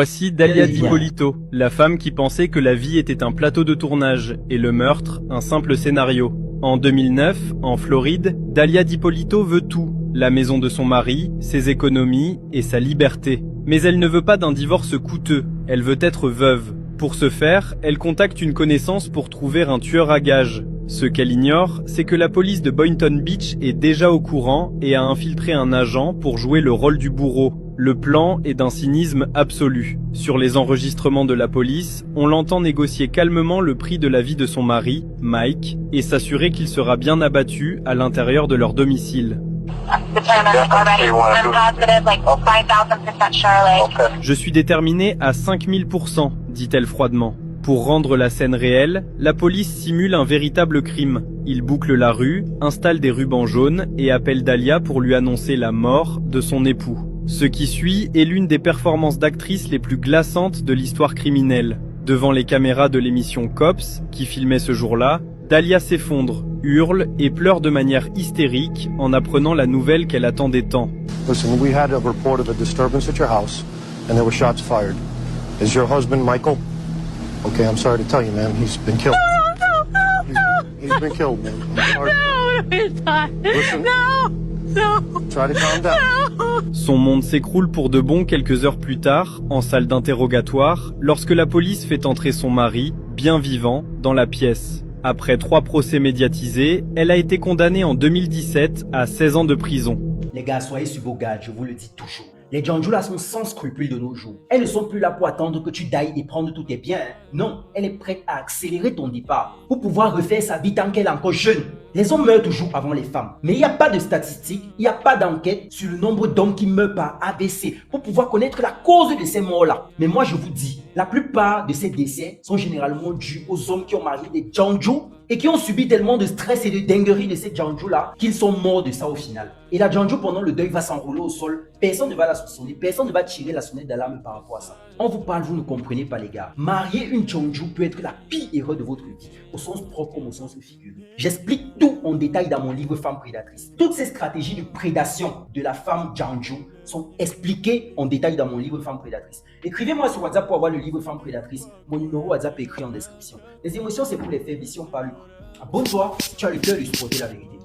Voici Dalia D'Ippolito, la femme qui pensait que la vie était un plateau de tournage et le meurtre un simple scénario. En 2009, en Floride, Dalia D'Ippolito veut tout, la maison de son mari, ses économies et sa liberté. Mais elle ne veut pas d'un divorce coûteux, elle veut être veuve. Pour ce faire, elle contacte une connaissance pour trouver un tueur à gages. Ce qu'elle ignore, c'est que la police de Boynton Beach est déjà au courant et a infiltré un agent pour jouer le rôle du bourreau. Le plan est d'un cynisme absolu. Sur les enregistrements de la police, on l'entend négocier calmement le prix de la vie de son mari, Mike, et s'assurer qu'il sera bien abattu à l'intérieur de leur domicile. Je suis déterminée à 5000%, dit-elle froidement. Pour rendre la scène réelle, la police simule un véritable crime. Il boucle la rue, installe des rubans jaunes et appelle Dalia pour lui annoncer la mort de son époux. Ce qui suit est l'une des performances d'actrice les plus glaçantes de l'histoire criminelle. Devant les caméras de l'émission Cops, qui filmait ce jour-là, Dalia s'effondre, hurle et pleure de manière hystérique en apprenant la nouvelle qu'elle attendait tant. Listen, we had a report of a disturbance at your house, and there were shots fired. Is your husband Michael? Okay, I'm sorry to tell you, man, he's been killed. He's been killed, man. I'm sorry. No, he's not. Listen. No. Try to calm down. Son monde s'écroule pour de bon quelques heures plus tard, en salle d'interrogatoire, lorsque la police fait entrer son mari, bien vivant, dans la pièce. Après 3 procès médiatisés, elle a été condamnée en 2017 à 16 ans de prison. Les gars, soyez sur vos gardes, je vous le dis toujours. Les Django là sont sans scrupules de nos jours. Elles ne sont plus là pour attendre que tu dailles et prendre tous tes biens. Non, elle est prête à accélérer ton départ pour pouvoir refaire sa vie tant qu'elle est encore jeune. Les hommes meurent toujours avant les femmes. Mais il n'y a pas de statistiques, il n'y a pas d'enquête sur le nombre d'hommes qui meurent par AVC pour pouvoir connaître la cause de ces morts-là. Mais moi je vous dis, la plupart de ces décès sont généralement dus aux hommes qui ont marié des Django et qui ont subi tellement de stress et de dinguerie de ces Django-là qu'ils sont morts de ça au final. Et la Django pendant le deuil va s'enrouler au sol, personne ne va la soupçonner, personne ne va tirer la sonnette d'alarme par rapport à ça. On vous parle, vous ne comprenez pas les gars. Marier une Django peut être la pire erreur de votre vie, au sens propre comme au sens figuré. J'explique tout en détail dans mon livre Femme prédatrice. Toutes ces stratégies de prédation de la femme Django sont expliquées en détail dans mon livre Femme prédatrice. Écrivez-moi sur WhatsApp pour avoir le livre Femme prédatrice. Mon numéro WhatsApp est écrit en description. Les émotions, c'est pour les faibles, ici on parle. Abonne-toi si tu as le cœur de supporter la vérité.